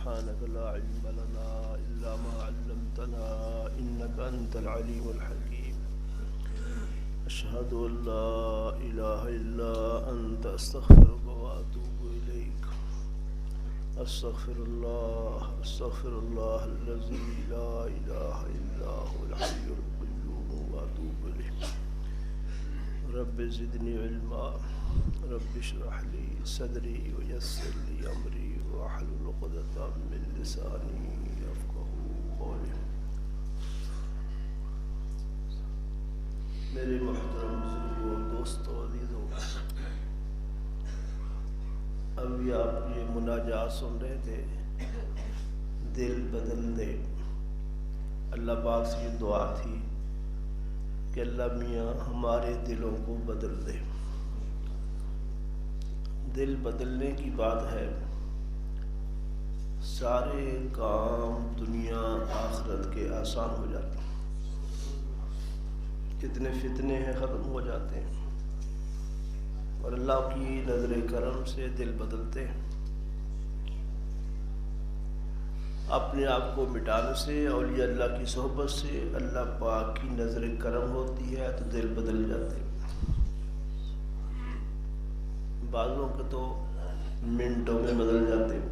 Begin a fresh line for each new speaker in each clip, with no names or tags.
سبحانك لا علم لنا إلا ما علمتنا إنك أنت العليم الحكيم أشهد أن لا إله إلا أنت أستغفرك وأتوب إليك أستغفر الله الذي لا إله إلا هو الحي القيوم وأتوب إليه رب زدني علما رب اشرح لي صدري ويسر لي أمري واحلل عقدة من لساني يفقهوا قولي. میرے محترم بزرگوں دوستوں عزیزوں، ابھی آپ یہ مناجات سن رہے تھے، دل بدل دے۔ اللہ پاک سے یہ دعا تھی کہ اللہ میاں ہمارے دلوں کو بدل دے۔ دل بدلنے کی بات ہے، سارے کام دنیا آخرت کے آسان ہو جاتے ہیں، کتنے فتنے ہیں ختم ہو جاتے ہیں، اور اللہ کی نظر کرم سے دل بدلتے ہیں۔ اپنے آپ کو مٹانے سے، اولیاء اللہ کی صحبت سے اللہ پاک کی نظر کرم ہوتی ہے تو دل بدل جاتے ہیں۔ بعضوں کے تو منٹوں میں بدل جاتے ہیں۔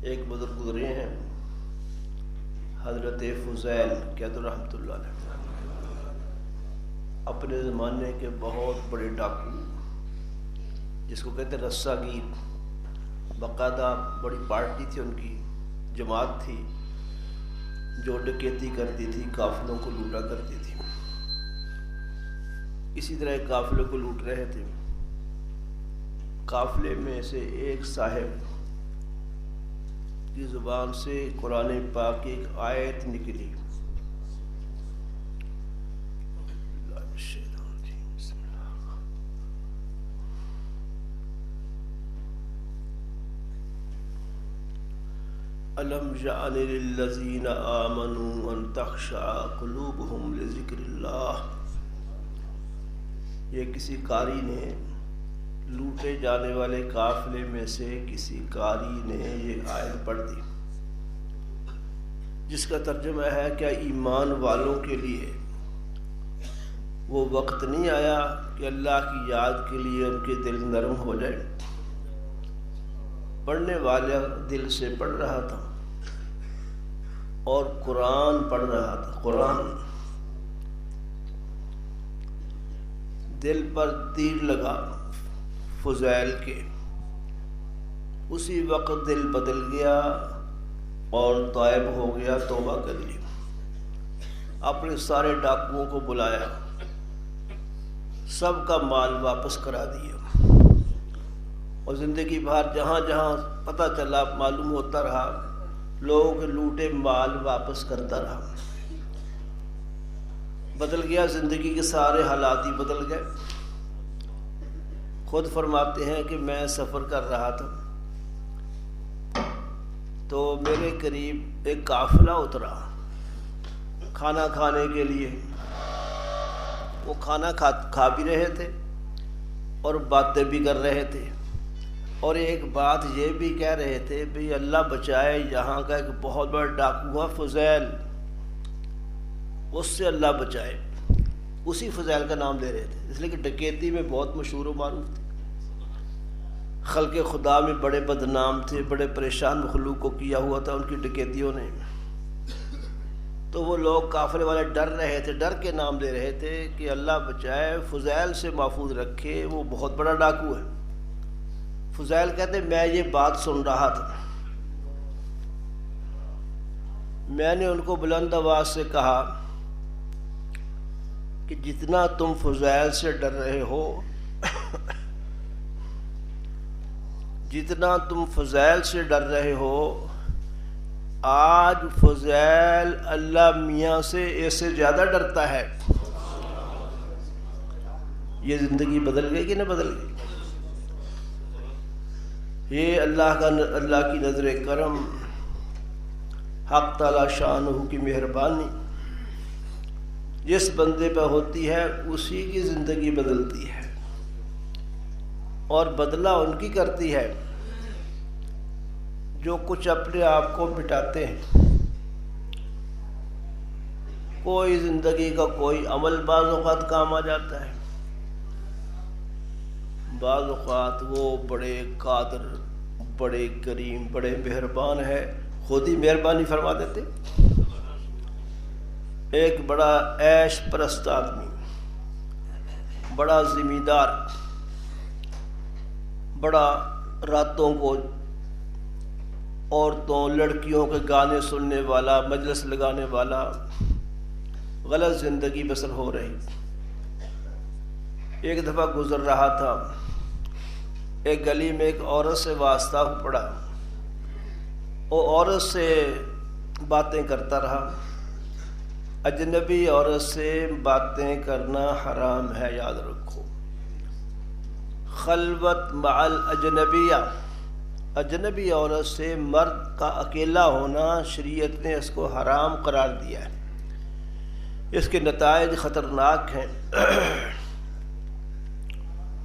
ایک بزرگ گزرے ہیں حضرت فضیل قید رحمۃ اللہ علیہ، اپنے زمانے کے بہت بڑے ڈاکو، جس کو کہتے ہیں رسہ گیر، باقاعدہ بڑی پارٹی تھی، ان کی جماعت تھی جو ڈکیتی کرتی تھی، قافلوں کو لوٹا کرتی تھی۔ اسی طرح ایک قافلے کو لوٹ رہے تھے، قافلے میں سے ایک صاحب کی زبان سے قرآن پاک کی ایک آیت نکلی، أَلَمْ يَعْنِ لِلَّذِينَ آمَنُوا أَن تَخْشَعَ قُلُوبُهُمْ لِذِكْرِ اللَّهِ۔ یہ کسی قاری نے، لوٹے جانے والے قافلے میں سے کسی قاری نے یہ آیت پڑھ دی، جس کا ترجمہ ہے کیا ایمان والوں کے لیے وہ وقت نہیں آیا کہ اللہ کی یاد کے لیے ان کے دل نرم ہو جائے؟ پڑھنے والا دل سے پڑھ رہا تھا اور قرآن پڑھ رہا تھا، قرآن دل پر تیر لگا فضیل کے، اسی وقت دل بدل گیا اور طائب ہو گیا، توبہ کر لی، اپنے سارے ڈاکوؤں کو بلایا، سب کا مال واپس کرا دیا، اور زندگی بھر جہاں جہاں پتہ چلا معلوم ہوتا رہا، لوگوں کے لوٹے مال واپس کرتا رہا۔ بدل گیا، زندگی کے سارے حالات ہی بدل گئے۔ خود فرماتے ہیں کہ میں سفر کر رہا تھا تو میرے قریب ایک قافلہ اترا کھانا کھانے کے لیے۔ وہ کھانا کھا بھی رہے تھے اور باتیں بھی کر رہے تھے، اور ایک بات یہ بھی کہہ رہے تھے بھی اللہ بچائے، یہاں کا ایک بہت بڑا ڈاکو ہے فضیل، اس سے اللہ بچائے۔ اسی فضیل کا نام لے رہے تھے، اس لیے کہ ڈکیتی میں بہت مشہور و معروف تھے، خلق خدا میں بڑے بدنام تھے، بڑے پریشان مخلوق کو کیا ہوا تھا ان کی ڈکیتیوں نے۔ تو وہ لوگ قافلے والے ڈر رہے تھے، ڈر کے نام لے رہے تھے کہ اللہ بچائے، فضیل سے محفوظ رکھے، وہ بہت بڑا ڈاکو ہے۔ فضیل کہتے میں یہ بات سن رہا تھا، میں نے ان کو بلند آواز سے کہا کہ جتنا تم فضیل سے ڈر رہے ہو، جتنا تم فضیل سے ڈر رہے ہو، آج فضیل اللہ میاں سے ایسے زیادہ ڈرتا ہے۔ یہ زندگی بدل گئی کہ نہ بدل گئی؟ یہ اللہ کی نظر کرم، حق تعالی شانہ کی مہربانی جس بندے پہ ہوتی ہے اسی کی زندگی بدلتی ہے، اور بدلہ ان کی کرتی ہے جو کچھ اپنے آپ کو مٹاتے ہیں. کوئی زندگی کا کوئی عمل بعض اوقات کام آ جاتا ہے، بعض اوقات وہ بڑے قادر، بڑے کریم، بڑے مہربان ہے، خود ہی مہربانی فرما دیتے. ایک بڑا عیش پرست آدمی، بڑا ذمہ دار، بڑا راتوں کو عورتوں لڑکیوں کے گانے سننے والا، مجلس لگانے والا، غلط زندگی بسر ہو رہی. ایک دفعہ گزر رہا تھا، ایک گلی میں ایک عورت سے واسطہ پڑا. وہ عورت سے باتیں کرتا رہا. اجنبی عورت سے باتیں کرنا حرام ہے، یاد رکھو. خلوت مع الاجنبیہ، اجنبی عورت سے مرد کا اکیلا ہونا شریعت نے اس کو حرام قرار دیا ہے. اس کے نتائج خطرناک ہیں.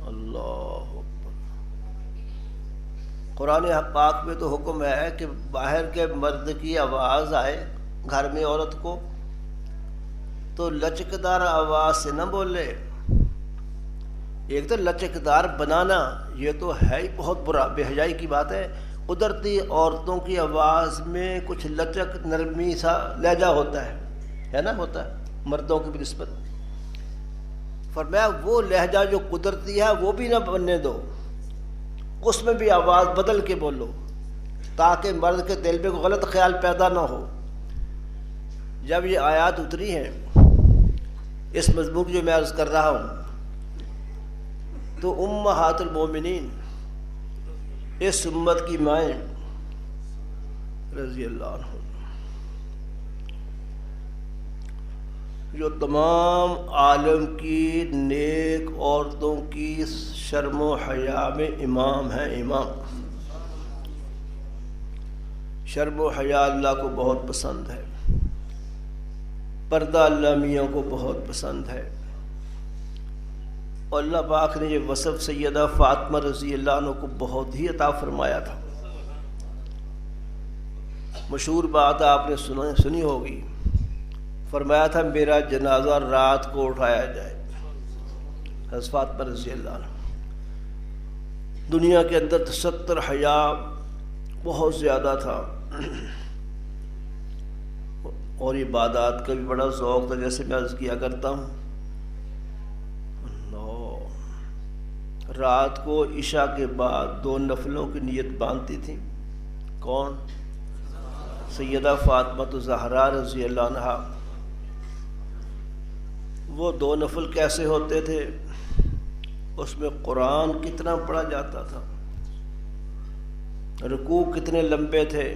اللہ اکبر. قرآن پاک میں تو حکم ہے کہ باہر کے مرد کی آواز آئے گھر میں عورت کو تو لچکدار آواز سے نہ بولے. ایک تو لچکدار بنانا یہ تو ہے ہی بہت برا، بے حیائی کی بات ہے. قدرتی عورتوں کی آواز میں کچھ لچک، نرمی سا لہجہ ہوتا ہے نا، ہوتا ہے مردوں کی بنسبت. فرمایا وہ لہجہ جو قدرتی ہے وہ بھی نہ بننے دو، اس میں بھی آواز بدل کے بولو تاکہ مرد کے دل میں کوئی غلط خیال پیدا نہ ہو. جب یہ آیات اتری ہیں اس مضمون جو میں عرض کر رہا ہوں، تو امہات المومنین، اس امت کی مائیں رضی اللہ عنہ، جو تمام عالم کی نیک عورتوں کی شرم و حیا میں امام ہیں. امام شرم و حیا اللہ کو بہت پسند ہے، پردہ اللہ میاں کو بہت پسند ہے. اور اللہ پاک نے یہ وصف سیدہ فاطمہ رضی اللہ عنہ کو بہت ہی عطا فرمایا تھا. مشہور بات آپ نے سنی ہوگی، فرمایا تھا میرا جنازہ رات کو اٹھایا جائے. حضرت فاطمہ رضی اللہ عنہ دنیا کے اندر تستر حیا بہت زیادہ تھا اور عبادات کا بھی بڑا ذوق تھا، جیسے میں عرض کیا کرتا ہوں. رات کو عشاء کے بعد 2 نفلوں کی نیت باندھتی تھی. کون؟ سیدہ فاطمہ زہرا رضی اللہ عنہا. وہ 2 نفل کیسے ہوتے تھے؟ اس میں قرآن کتنا پڑھا جاتا تھا، رکوع کتنے لمبے تھے،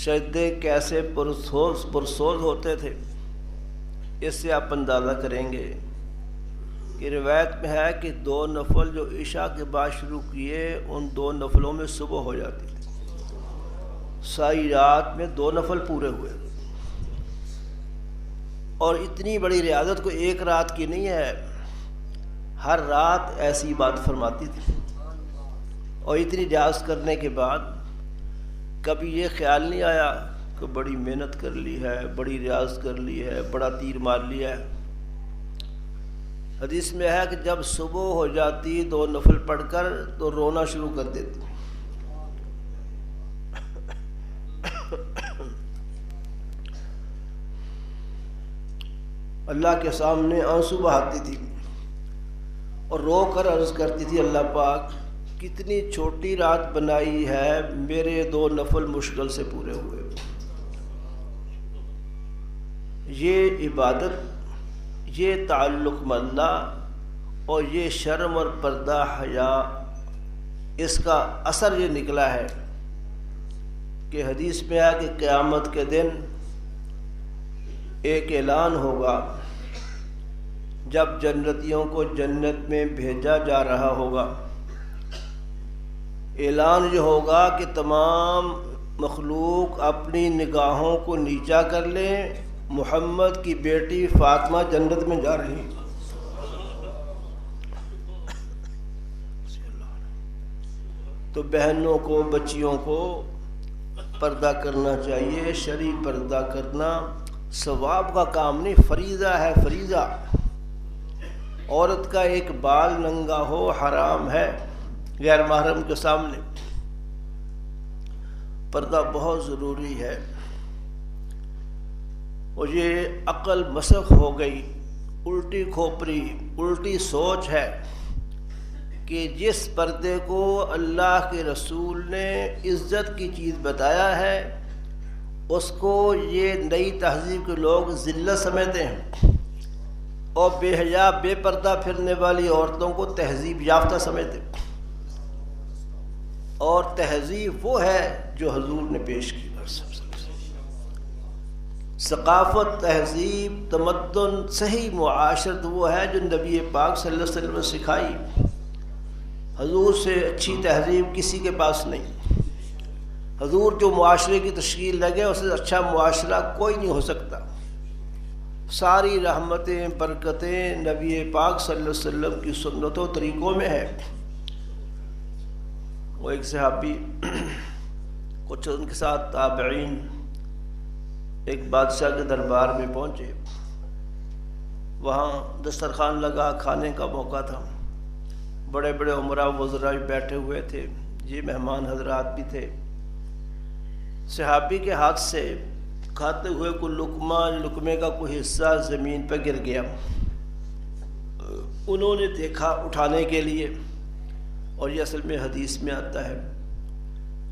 سجدے کیسے پرسوز ہوتے تھے. اس سے آپ اندازہ کریں گے کہ روایت میں ہے کہ 2 نفل جو عشاء کے بعد شروع کیے، ان 2 نفلوں میں صبح ہو جاتی تھی. ساری رات میں 2 نفل پورے ہوئے. اور اتنی بڑی ریاضت کو ایک رات کی نہیں ہے، ہر رات ایسی بات فرماتی تھی. اور اتنی ریاضت کرنے کے بعد کبھی یہ خیال نہیں آیا کہ بڑی محنت کر لی ہے، بڑی ریاضت کر لی ہے، بڑا تیر مار لیا ہے. حدیث میں ہے کہ جب صبح ہو جاتی 2 نفل پڑھ کر تو رونا شروع کر دیتی. اللہ کے سامنے آنسو بہاتی تھی اور رو کر عرض کرتی تھی، اللہ پاک کتنی چھوٹی رات بنائی ہے، میرے 2 نفل مشکل سے پورے ہوئے. یہ عبادت، یہ تعلق مندہ اور یہ شرم اور پردہ حیا، اس کا اثر یہ نکلا ہے کہ حدیث میں ہے کہ قیامت کے دن ایک اعلان ہوگا جب جنتیوں کو جنت میں بھیجا جا رہا ہوگا. اعلان یہ ہوگا کہ تمام مخلوق اپنی نگاہوں کو نیچا کر لیں، محمد کی بیٹی فاطمہ جنت میں جا رہی. تو بہنوں کو بچیوں کو پردہ کرنا چاہیے. شرعی پردہ کرنا ثواب کا کام نہیں، فریضہ ہے، فریضہ. عورت کا ایک بال ننگا ہو حرام ہے غیر محرم کے سامنے. پردہ بہت ضروری ہے. اور یہ عقل مسخ ہو گئی، الٹی کھوپڑی، الٹی سوچ ہے کہ جس پردے کو اللہ کے رسول نے عزت کی چیز بتایا ہے اس کو یہ نئی تہذیب کے لوگ ذلت سمجھتے ہیں، اور بے حیا بے پردہ پھرنے والی عورتوں کو تہذیب یافتہ سمجھتے ہیں. اور تہذیب وہ ہے جو حضور نے پیش کی. ثقافت، تہذیب، تمدن، صحیح معاشرت وہ ہے جو نبی پاک صلی اللہ علیہ وسلم نے سکھائی. حضور سے اچھی تہذیب کسی کے پاس نہیں. حضور جو معاشرے کی تشکیل لگے اس سے اچھا معاشرہ کوئی نہیں ہو سکتا. ساری رحمتیں برکتیں نبی پاک صلی اللہ علیہ وسلم کی سنتوں طریقوں میں ہے. وہ ایک صحابی کچھ ان کے ساتھ تابعین ایک بادشاہ کے دربار میں پہنچے. وہاں دسترخوان لگا، کھانے کا موقع تھا. بڑے بڑے عمراء وزراء بھی بیٹھے ہوئے تھے، یہ مہمان حضرات بھی تھے. صحابی کے ہاتھ سے کھاتے ہوئے کوئی لقمے کا کوئی حصہ زمین پہ گر گیا. انہوں نے دیکھا اٹھانے کے لیے، اور یہ اصل میں حدیث میں آتا ہے.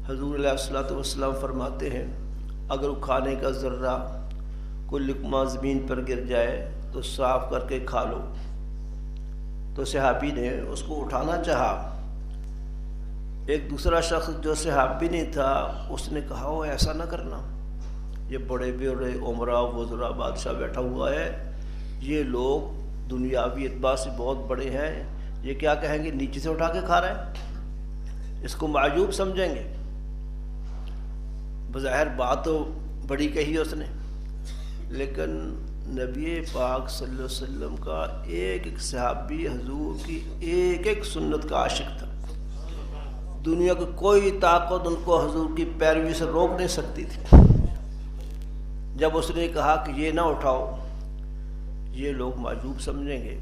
حضور علیہ الصلوۃ والسلام فرماتے ہیں اگر کھانے کا ذرہ کوئی لقمہ زمین پر گر جائے تو صاف کر کے کھا لو. تو صحابی نے اس کو اٹھانا چاہا. ایک دوسرا شخص جو صحابی نہیں تھا اس نے کہا وہ ایسا نہ کرنا، یہ بڑے بڑے عمراء وزراء بادشاہ بیٹھا ہوا ہے، یہ لوگ دنیاوی اعتبار سے بہت بڑے ہیں، یہ کیا کہیں گے نیچے سے اٹھا کے کھا رہے ہیں، اس کو معیوب سمجھیں گے. بظاہر بات تو بڑی کہی اس نے، لیکن نبی پاک صلی اللہ علیہ وسلم کا ایک ایک صحابی حضور کی ایک ایک سنت کا عاشق تھا. دنیا کی کوئی طاقت ان کو حضور کی پیروی سے روک نہیں سکتی تھی. جب اس نے کہا کہ یہ نہ اٹھاؤ، یہ لوگ معجوب سمجھیں گے،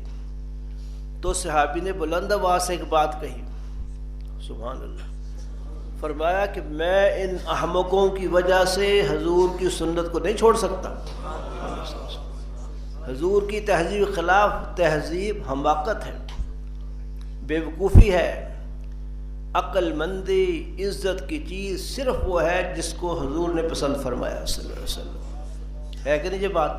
تو صحابی نے بلند آواز سے ایک بات کہی، سبحان اللہ. فرمایا کہ میں ان احمقوں کی وجہ سے حضور کی سنت کو نہیں چھوڑ سکتا. حضور کی تہذیب کے خلاف تہذیب حماقت ہے، بے وقوفی ہے. عقل مندی، عزت کی چیز صرف وہ ہے جس کو حضور نے پسند فرمایا صلی اللہ علیہ وسلم. ہے کہ نہیں یہ بات؟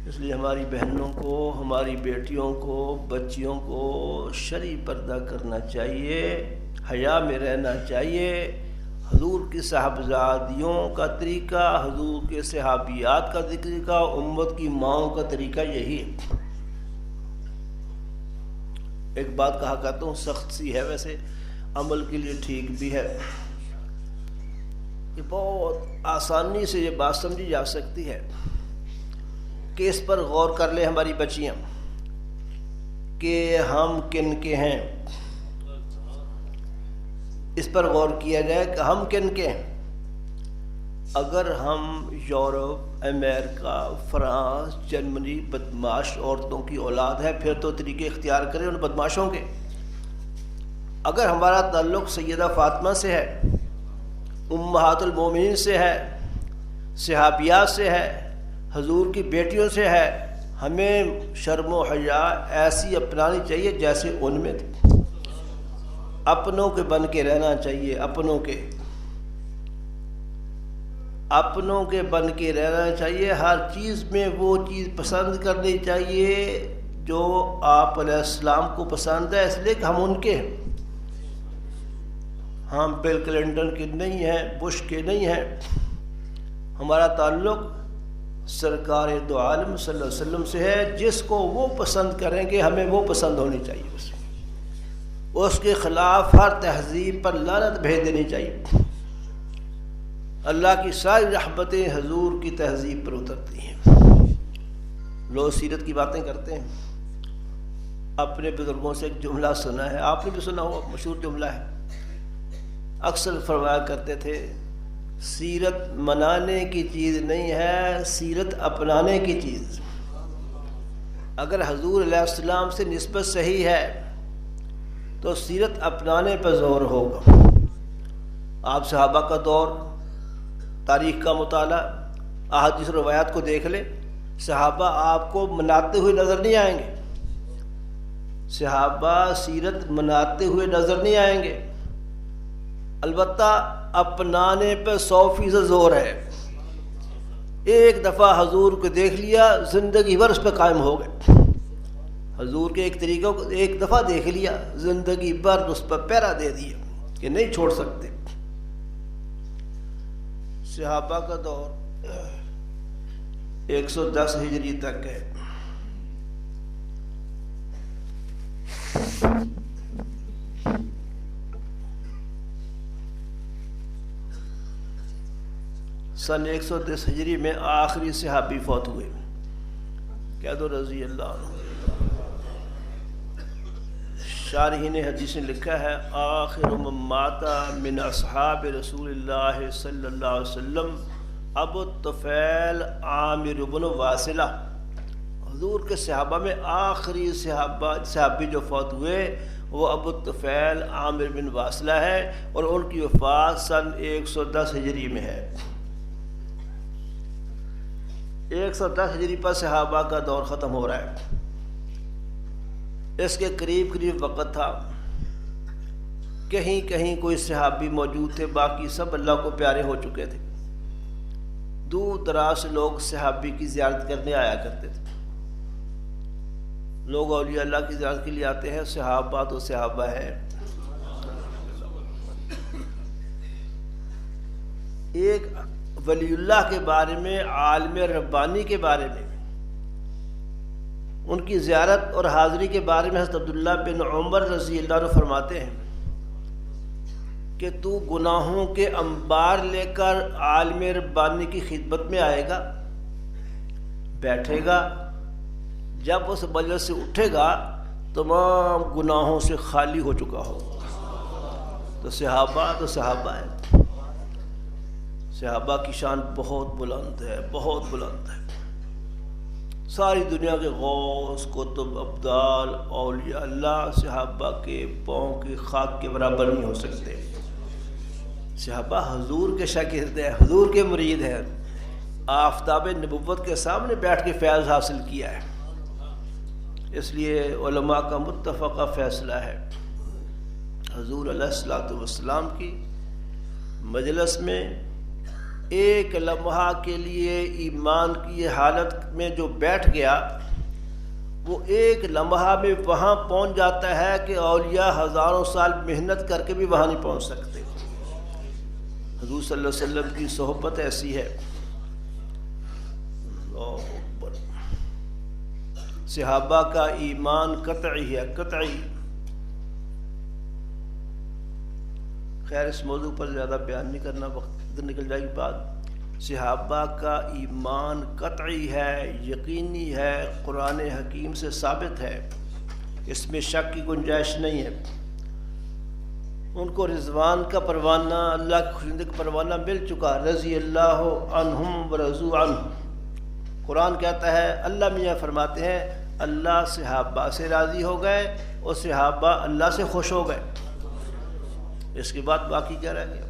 اس لیے ہماری بہنوں کو، ہماری بیٹیوں کو، بچیوں کو شرعی پردہ کرنا چاہیے، حیا میں رہنا چاہیے. حضور کی صاحبزادیوں کا طریقہ، حضور کے صحابیات کا طریقہ، امت کی ماؤں کا طریقہ یہی ہے. ایک بات کہا کرتا ہوں، سخت سی ہے، ویسے عمل کے لیے ٹھیک بھی ہے. یہ بہت آسانی سے یہ بات سمجھی جا سکتی ہے کہ اس پر غور کر لیں ہماری بچیاں کہ ہم کن کے ہیں. اس پر غور کیا جائے کہ ہم کن کے ہیں. اگر ہم یورپ، امریکہ، فرانس، جرمنی بدماش عورتوں کی اولاد ہے پھر تو طریقے اختیار کریں ان بدماشوں کے. اگر ہمارا تعلق سیدہ فاطمہ سے ہے، امہات المومنین سے ہے، صحابیات سے ہے، حضور کی بیٹیوں سے ہے، ہمیں شرم و حیا ایسی اپنانی چاہیے جیسے ان میں تھی. اپنوں کے بن کے رہنا چاہیے، اپنوں کے بن کے رہنا چاہیے. ہر چیز میں وہ چیز پسند کرنی چاہیے جو آپ علیہ السلام کو پسند ہے، اس لیے کہ ہم ان کے ہیں. ہم بل کلنٹن کے نہیں ہیں، بش کے نہیں ہیں. ہمارا تعلق سرکار دو عالم صلی اللہ علیہ وسلم سے ہے. جس کو وہ پسند کریں گے ہمیں وہ پسند ہونی چاہیے. اس کے خلاف ہر تہذیب پر لعنت بھیج دینی چاہیے. اللہ کی ساری رحمتیں حضور کی تہذیب پر اترتی ہیں. لوگ سیرت کی باتیں کرتے ہیں. اپنے بزرگوں سے ایک جملہ سنا ہے، آپ نے بھی سنا ہوا، مشہور جملہ ہے، اکثر فرمایا کرتے تھے سیرت منانے کی چیز نہیں ہے، سیرت اپنانے کی چیز۔ اگر حضور علیہ السلام سے نسبت صحیح ہے تو سیرت اپنانے پر زور ہوگا۔ آپ صحابہ کا دور، تاریخ کا مطالعہ، احادیث روایات کو دیکھ لیں، صحابہ آپ کو مناتے ہوئے نظر نہیں آئیں گے، صحابہ سیرت مناتے ہوئے نظر نہیں آئیں گے، البتہ اپنانے پہ 100% زور ہے۔ ایک دفعہ حضور کو دیکھ لیا زندگی بھر اس پہ قائم ہو گئے۔ حضور کے ایک طریقہ کو ایک دفعہ دیکھ لیا زندگی بھر اس پر پیرا دے دیا کہ نہیں چھوڑ سکتے۔ صحابہ کا دور 110 ہجری تک ہے۔ سن 110 ہجری میں آخری صحابی فوت ہوئے، کہہ دو رضی اللہ عنہ۔ شارحین حدیث نے لکھا ہے آخر من مات من اصحاب رسول اللہ صلی اللہ علیہ وسلم ابو الطفیل عامر بن واصلہ۔ حضور کے صحابہ میں آخری صحابی جو فوت ہوئے وہ ابو الطفیل عامر بن واصلہ ہے، اور ان کی وفات سن 110 ہجری میں ہے۔ 110 ہجری پر صحابہ کا دور ختم ہو رہا ہے۔ اس کے قریب وقت تھا، کہیں کہیں کوئی صحابی موجود تھے، باقی سب اللہ کو پیارے ہو چکے تھے۔ دور دراز سے لوگ صحابی کی زیارت کرنے آیا کرتے تھے۔ لوگ اولیاء اللہ کی زیارت کے لیے آتے ہیں، صحابہ تو صحابہ ہے۔ ایک ولی اللہ کے بارے میں، عالم ربانی کے بارے میں، ان کی زیارت اور حاضری کے بارے میں حضرت عبداللہ بن عمر رضی اللہ عنہ فرماتے ہیں کہ تو گناہوں کے انبار لے کر عالم ربانی کی خدمت میں آئے گا، بیٹھے گا، جب اس مجلس سے اٹھے گا تمام گناہوں سے خالی ہو چکا ہوگا۔ تو صحابہ ہے۔ صحابہ کی شان بہت بلند ہے، بہت بلند ہے۔ ساری دنیا کے غوث، کتب، ابدال، اولیاء اللہ صحابہ کے پاؤں کی خاک کے برابر نہیں ہو سکتے۔ صحابہ حضور کے شاگرد ہیں، حضور کے مرید ہیں، آفتاب نبوت کے سامنے بیٹھ کے فیض حاصل کیا ہے۔ اس لیے علماء کا متفقہ فیصلہ ہے حضور علیہ الصلوۃ والسلام کی مجلس میں ایک لمحہ کے لیے ایمان کی حالت میں جو بیٹھ گیا، وہ ایک لمحہ میں وہاں پہنچ جاتا ہے کہ اولیاء ہزاروں سال محنت کر کے بھی وہاں نہیں پہنچ سکتے۔ حضور صلی اللہ علیہ وسلم کی صحبت ایسی ہے۔ اللہ اکبر۔ صحابہ کا ایمان قطعی ہے، قطعی۔ خیر اس موضوع پر زیادہ بیان نہیں کرنا، وقت نکل جائے گی بات۔ صحابہ کا ایمان قطعی ہے، یقینی ہے، قرآن حکیم سے ثابت ہے، اس میں شک کی گنجائش نہیں ہے۔ ان کو رضوان کا پروانہ، اللہ کی خوشنودی کا پروانہ مل چکا، رضی اللہ عنہم ورضوا عنہ۔ قرآن کہتا ہے، اللہ میاں فرماتے ہیں اللہ صحابہ سے راضی ہو گئے اور صحابہ اللہ سے خوش ہو گئے۔ اس کے بعد باقی کیا رہ گیا؟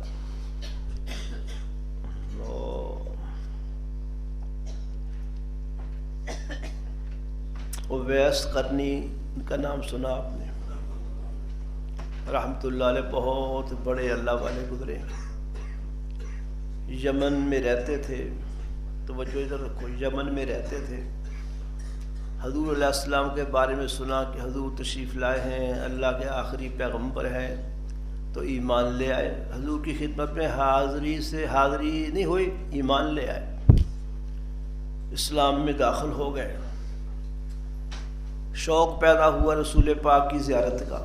اویس قرنی کا نام سنا آپ نے، رحمۃ اللہ علیہ، بہت بڑے اللہ والے گزرے، یمن میں رہتے تھے۔ توجہ ادھر رکھو، یمن میں رہتے تھے۔ حضور علیہ السلام کے بارے میں سنا کہ حضور تشریف لائے ہیں، اللہ کے آخری پیغمبر ہیں، تو ایمان لے آئے۔ حضور کی خدمت میں حاضری نہیں ہوئی، ایمان لے آئے، اسلام میں داخل ہو گئے۔ شوق پیدا ہوا رسول پاک کی زیارت کا۔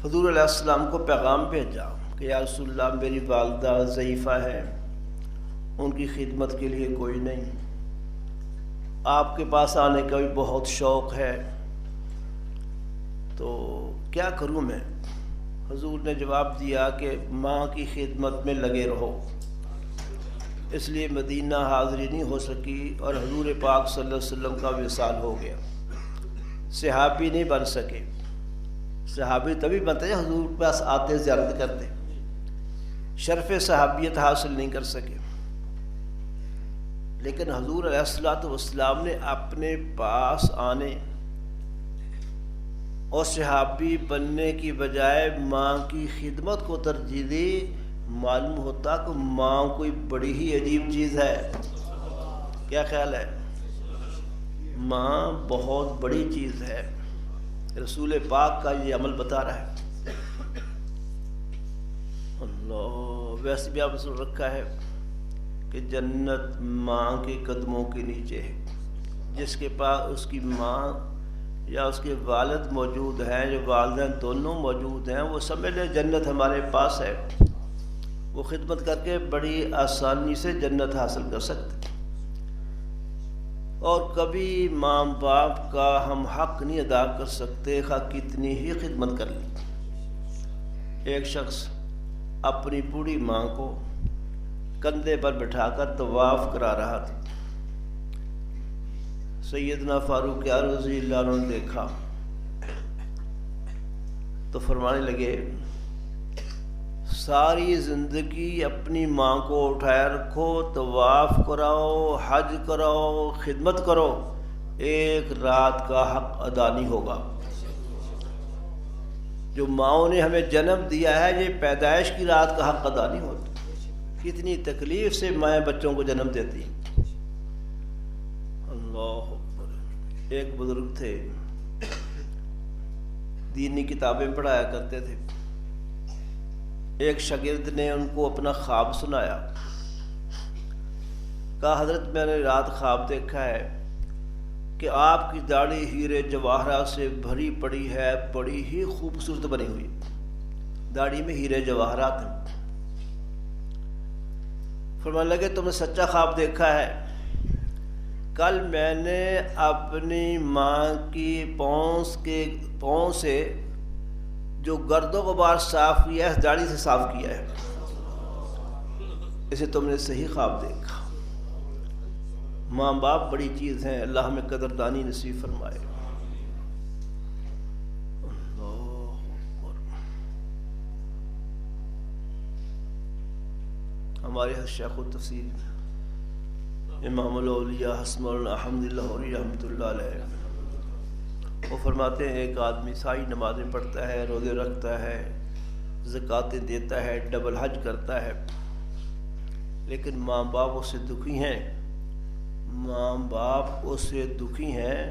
حضور علیہ السلام کو پیغام بھیجا کہ یا رسول اللہ، میری والدہ ضعیفہ ہے، ان کی خدمت کے لیے کوئی نہیں، آپ کے پاس آنے کا بھی بہت شوق ہے، تو کیا کروں میں؟ حضور نے جواب دیا کہ ماں کی خدمت میں لگے رہو۔ اس لیے مدینہ حاضری نہیں ہو سکی اور حضور پاک صلی اللہ علیہ وسلم کا وصال ہو گیا، صحابی نہیں بن سکے۔ صحابی تبھی بنتے ہیں حضور کے پاس آتے زیارت کرتے، شرف صحابیت حاصل نہیں کر سکے۔ لیکن حضور علیہ الصلوۃ والسلام نے اپنے پاس آنے اور صحابی بننے کی بجائے ماں کی خدمت کو ترجیح دی۔ معلوم ہوتا کہ ماں کوئی بڑی ہی عجیب چیز ہے۔ کیا خیال ہے؟ ماں بہت بڑی چیز ہے۔ رسول پاک کا یہ عمل بتا رہا ہے۔ اللہ، ویسے بھی آپ نے رکھا ہے کہ جنت ماں کے قدموں کے نیچے ہے۔ جس کے پاس اس کی ماں یا اس کے والد موجود ہیں، جو والدین دونوں موجود ہیں، وہ سمجھ لیں جنت ہمارے پاس ہے۔ وہ خدمت کر کے بڑی آسانی سے جنت حاصل کر سکتے۔ اور کبھی ماں باپ کا ہم حق نہیں ادا کر سکتے، خواہ کتنی ہی خدمت کر لی۔ ایک شخص اپنی بوڑھی ماں کو کندھے پر بٹھا کر طواف کرا رہا تھا۔ سیدنا فاروق اعظم رضی اللہ عنہ نے دیکھا تو فرمانے لگے، ساری زندگی اپنی ماں کو اٹھائے رکھو، طواف کراؤ، حج کراؤ، خدمت کرو، ایک رات کا حق ادا نہیں ہوگا۔ جو ماؤں نے ہمیں جنم دیا ہے، یہ پیدائش کی رات کا حق ادا نہیں ہوتا۔ کتنی تکلیف سے مائیں بچوں کو جنم دیتی ہیں۔ اللہ اکبر۔ ایک بزرگ تھے، دینی کتابیں پڑھایا کرتے تھے۔ ایک شاگرد نے ان کو اپنا خواب سنایا۔ کہا، حضرت میں نے رات خواب دیکھا ہے کہ آپ کی داڑھی ہیرے جواہرات سے بھری پڑی ہے، بڑی ہی خوبصورت بنی ہوئی، داڑھی میں ہیرے جواہرات ہیں۔ فرمانے لگے، تم نے سچا خواب دیکھا ہے۔ کل میں نے اپنی ماں کی پاؤں سے جو گرد و غبار صاف کیا ہے، اس داڑھی سے صاف کیا ہے۔ اسے تم نے صحیح خواب دیکھا۔ ماں باپ بڑی چیز ہیں، اللہ ہمیں قدردانی نصیب فرمائے۔ ہمارے شیخ التفسیر امام الاولیاء حسن الحمد للہ رحمۃ اللہ علیہ، وہ فرماتے ہیں ایک آدمی ساری نمازیں پڑھتا ہے، روزے رکھتا ہے، زکوٰۃیں دیتا ہے، ڈبل حج کرتا ہے، لیکن ماں باپ اس سے دکھی ہیں۔ ماں باپ اس سے دکھی ہیں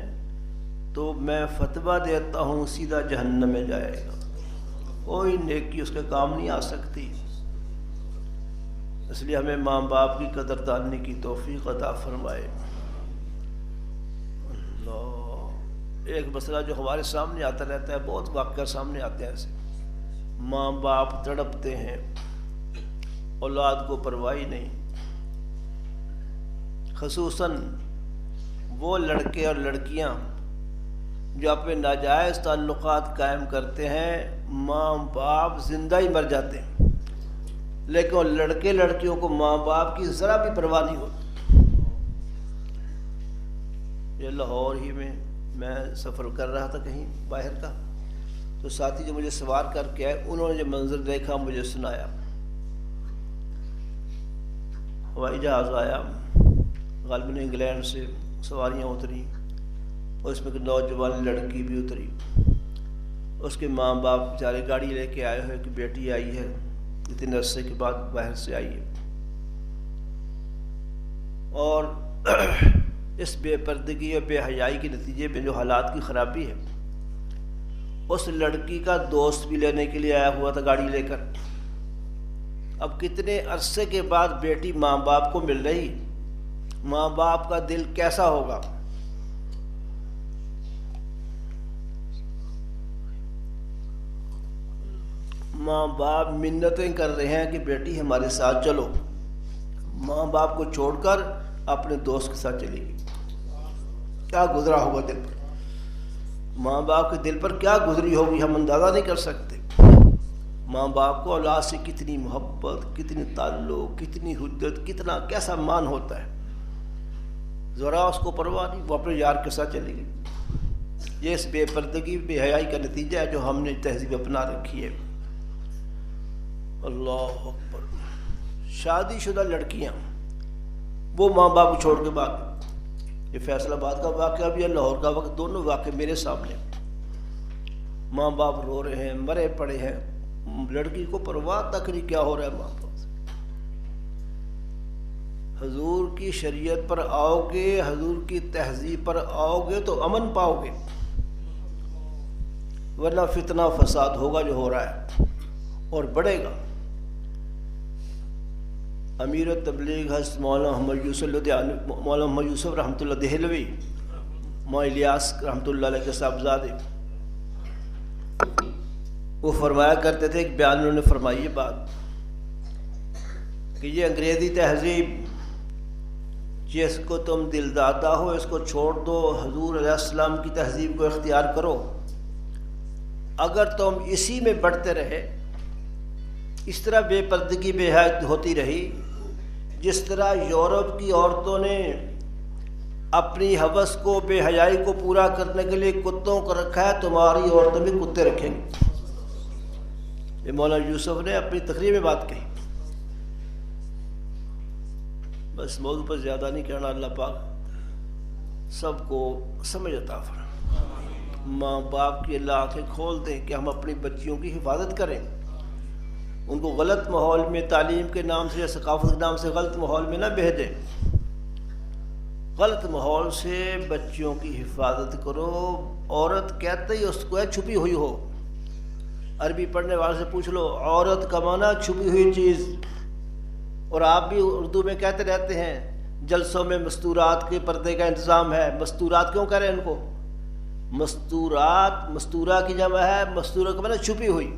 تو میں فتویٰ دیتا ہوں سیدھا جہنم میں جائے گا، کوئی نیکی اس کے کام نہیں آ سکتی۔ اس لیے ہمیں ماں باپ کی قدردانی کی توفیق عطا فرمائے۔ اللہ، ایک مسئلہ جو ہمارے سامنے آتا رہتا ہے، بہت واقعہ سامنے آتے ہیں ایسے، ماں باپ تڑپتے ہیں، اولاد کو پرواہ نہیں۔ خصوصاً وہ لڑکے اور لڑکیاں جو اپنے ناجائز تعلقات قائم کرتے ہیں، ماں باپ زندہ ہی مر جاتے ہیں، لیکن لڑکے لڑکیوں کو ماں باپ کی ذرا بھی پرواہ نہیں ہوتی۔ یہ لاہور ہی میں سفر کر رہا تھا کہیں باہر کا، تو ساتھی جو مجھے سوار کر کے آئے، انہوں نے جو منظر دیکھا مجھے سنایا۔ ہوائی جہاز آیا، غالباً انگلینڈ سے سواریاں اتری، اور اس میں ایک نوجوان لڑکی بھی اتری۔ اس کے ماں باپ بیچارے گاڑی لے کے آئے ہوئے کہ بیٹی آئی ہے، اتنے عرصے کے بعد باہر سے آئی ہے، اور اس بے پردگی اور بے حیائی کے نتیجے میں جو حالات کی خرابی ہے، اس لڑکی کا دوست بھی لینے کے لیے آیا ہوا تھا گاڑی لے کر۔ اب کتنے عرصے کے بعد بیٹی ماں باپ کو مل رہی، ماں باپ کا دل کیسا ہوگا؟ ماں باپ منتیں کر رہے ہیں کہ بیٹی ہمارے ساتھ چلو، ماں باپ کو چھوڑ کر اپنے دوست کے ساتھ چلے گی، کیا گزرا ہوگا دل پر؟ ماں باپ کے دل پر کیا گزری ہوگی ہم اندازہ نہیں کر سکتے. ماں باپ کو اولاد سے کتنی محبت، کتنی تعلق، کتنی حدت، کتنا کیسا مان ہوتا ہے. ذرا اس کو پرواہ نہیں، وہ اپنے یار کے ساتھ چلی گئی. یہ اس بے پردگی، بے حیائی کا نتیجہ ہے جو ہم نے تہذیب اپنا رکھی ہے. اللہ اکبر. شادی شدہ لڑکیاں وہ ماں باپ کو چھوڑ کے بھاگ گئی. یہ فیصل آباد کا واقعہ بھی ہے، لاہور کا وقت، دونوں واقع میرے سامنے. ماں باپ رو رہے ہیں، مرے پڑے ہیں، لڑکی کو پرواہ تک نہیں کیا ہو رہا ہے ماں باپ سے. حضور کی شریعت پر آؤ گے، حضور کی تہذیب پر آؤ گے تو امن پاؤ گے، ورنہ فتنہ فساد ہوگا جو ہو رہا ہے اور بڑھے گا. امیر تبلیغ حضرت مولانا محمد یوسف رحمۃ اللہ دہلوی، مولانا الیاس رحمۃ اللہ علیہ کے صاحبزادے، وہ فرمایا کرتے تھے، ایک بیان انہوں نے فرمائی یہ بات کہ یہ انگریزی تہذیب جس کو تم دل دادا ہو اس کو چھوڑ دو، حضور علیہ السلام کی تہذیب کو اختیار کرو. اگر تم اسی میں بڑھتے رہے، اس طرح بے پردگی بے حیائی ہوتی رہی، جس طرح یورپ کی عورتوں نے اپنی ہوس کو، بے حیائی کو پورا کرنے کے لیے کتوں کو رکھا ہے، تمہاری عورتیں بھی کتے رکھیں گی. یہ مولانا یوسف نے اپنی تقریر میں بات کہی. بس موضوع پر زیادہ نہیں کہنا، اللہ پاک سب کو سمجھ عطا فرمائے. ماں باپ کی اللہ آنکھیں کھول دیں کہ ہم اپنی بچیوں کی حفاظت کریں، ان کو غلط ماحول میں، تعلیم کے نام سے یا ثقافت کے نام سے غلط ماحول میں نہ بھیجیں. غلط ماحول سے بچیوں کی حفاظت کرو. عورت کہتے ہی اس کو ہے چھپی ہوئی ہو. عربی پڑھنے والے سے پوچھ لو، عورت کا معنی چھپی ہوئی چیز. اور آپ بھی اردو میں کہتے رہتے ہیں جلسوں میں مستورات کے پردے کا انتظام ہے. مستورات کیوں کہہ رہے ہیں ان کو؟ مستورات، مستورہ کی جمع ہے، مستورہ کا معنی چھپی ہوئی.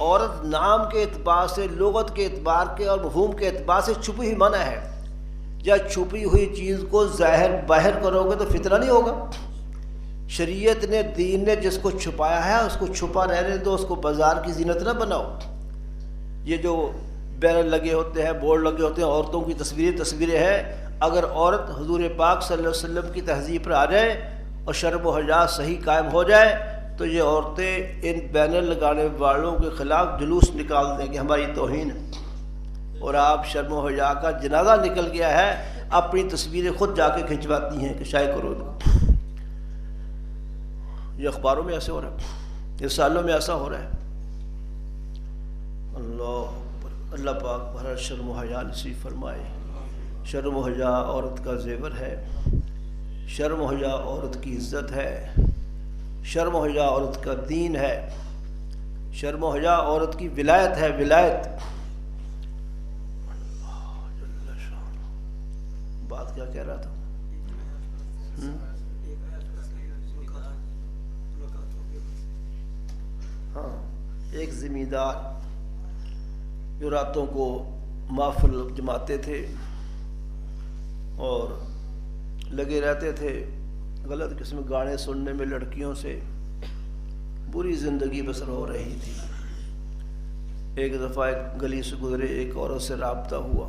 عورت نام کے اعتبار سے، لغت کے اعتبار کے اور مفہوم کے اعتبار سے چھپی ہوئی معنی ہے. یا چھپی ہوئی چیز کو ظاہر باہر کرو گے تو فتنہ نہیں ہوگا. شریعت نے، دین نے جس کو چھپایا ہے اس کو چھپا رہنے دو، اس کو بازار کی زینت نہ بناؤ. یہ جو بینر لگے ہوتے ہیں، بورڈ لگے ہوتے ہیں، عورتوں کی تصویریں ہیں. اگر عورت حضور پاک صلی اللہ علیہ وسلم کی تہذیب پر آ جائے اور شرم و حیا صحیح قائم ہو جائے تو یہ عورتیں ان بینر لگانے والوں کے خلاف جلوس نکال دیں کہ ہماری توہین ہے. اور آپ شرم و حیا کا جنازہ نکل گیا ہے، اپنی تصویریں خود جا کے کھنچواتی ہیں کہ شائع کرو. یہ اخباروں میں ایسے ہو رہا ہے، رسالوں میں ایسا ہو رہا ہے. اللہ پاک بھرا شرم و حیا نصیب فرمائے. شرم و حیا عورت کا زیور ہے، شرم و حیا عورت کی عزت ہے، شرم و حیا عورت کا دین ہے، شرم و حیا عورت کی ولایت ہے. ولایت بات کیا کہہ رہا تھا؟ ہاں، ایک زمیندار جو راتوں کو محفل جماتے تھے اور لگے رہتے تھے غلط قسم گانے سننے میں، لڑکیوں سے بری زندگی بسر ہو رہی تھی. ایک دفعہ ایک گلی سے گزرے، ایک عورت سے رابطہ ہوا.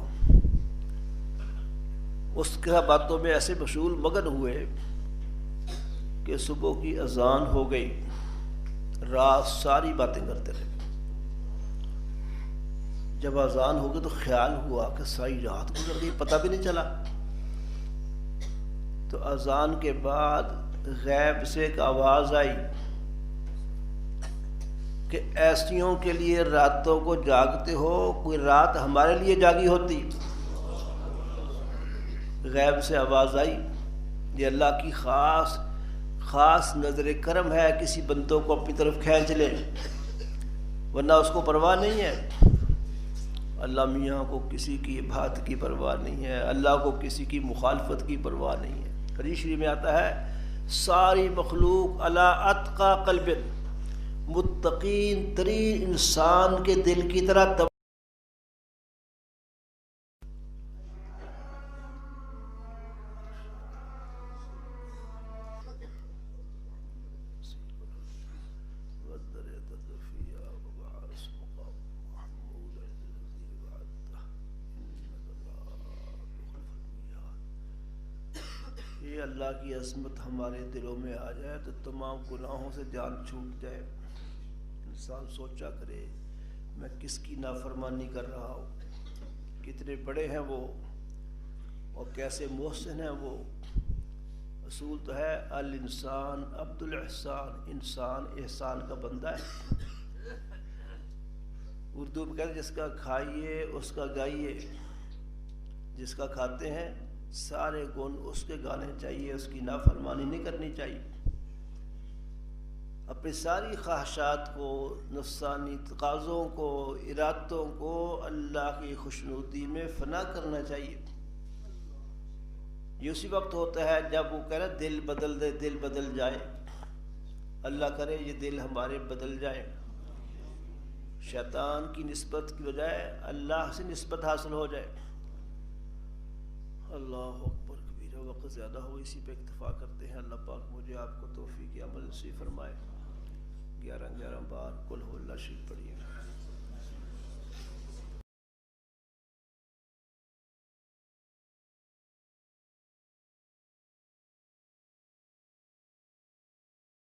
اس کے باتوں میں ایسے مشغول مگن ہوئے کہ صبح کی اذان ہو گئی. رات ساری باتیں کرتے رہے. جب اذان ہو گئی تو خیال ہوا کہ ساری رات گزر گئی، پتہ بھی نہیں چلا. تو اذان کے بعد غیب سے ایک آواز آئی کہ ایسیوں کے لیے راتوں کو جاگتے ہو، کوئی رات ہمارے لیے جاگی ہوتی. غیب سے آواز آئی. یہ اللہ کی خاص نظر کرم ہے، کسی بندوں کو اپنی طرف کھینچ لے، ورنہ اس کو پرواہ نہیں ہے. اللہ میاں کو کسی کی بات کی پرواہ نہیں ہے، اللہ کو کسی کی مخالفت کی پرواہ نہیں ہے. حدیث شریف میں آتا ہے ساری مخلوق علی اتقى قلب، متقین ترین انسان کے دل کی طرح اللہ کی عظمت ہمارے دلوں میں آ جائے تو تمام گناہوں سے جان چھوٹ جائے. انسان سوچا کرے میں کس کی نافرمانی کر رہا ہوں، کتنے بڑے ہیں وہ اور کیسے محسن ہیں وہ. اصول تو ہے الانسان عبد الاحسان، انسان احسان کا بندہ ہے. اردو میں کہتے ہیں جس کا کھائیے اس کا گائیے، جس کا کھاتے ہیں سارے گن اس کے گانے چاہیے، اس کی نافرمانی نہیں کرنی چاہیے. اپنی ساری خواہشات کو، نفسانی تقاضوں کو، ارادوں کو اللہ کی خوشنودی میں فنا کرنا چاہیے. یہ اسی وقت ہوتا ہے جب وہ کہہ رہا دل بدل دے، دل بدل جائے. اللہ کرے یہ دل ہمارے بدل جائے، شیطان کی نسبت کی بجائے اللہ سے نسبت حاصل ہو جائے. اللہ اکبر کبیرہ. وقت زیادہ ہو، اسی پہ اکتفا کرتے ہیں. اللہ پاک مجھے آپ کو توفیق عمل نصیب فرمائے. 11 بار قل هو اللہ شریف پڑھیے.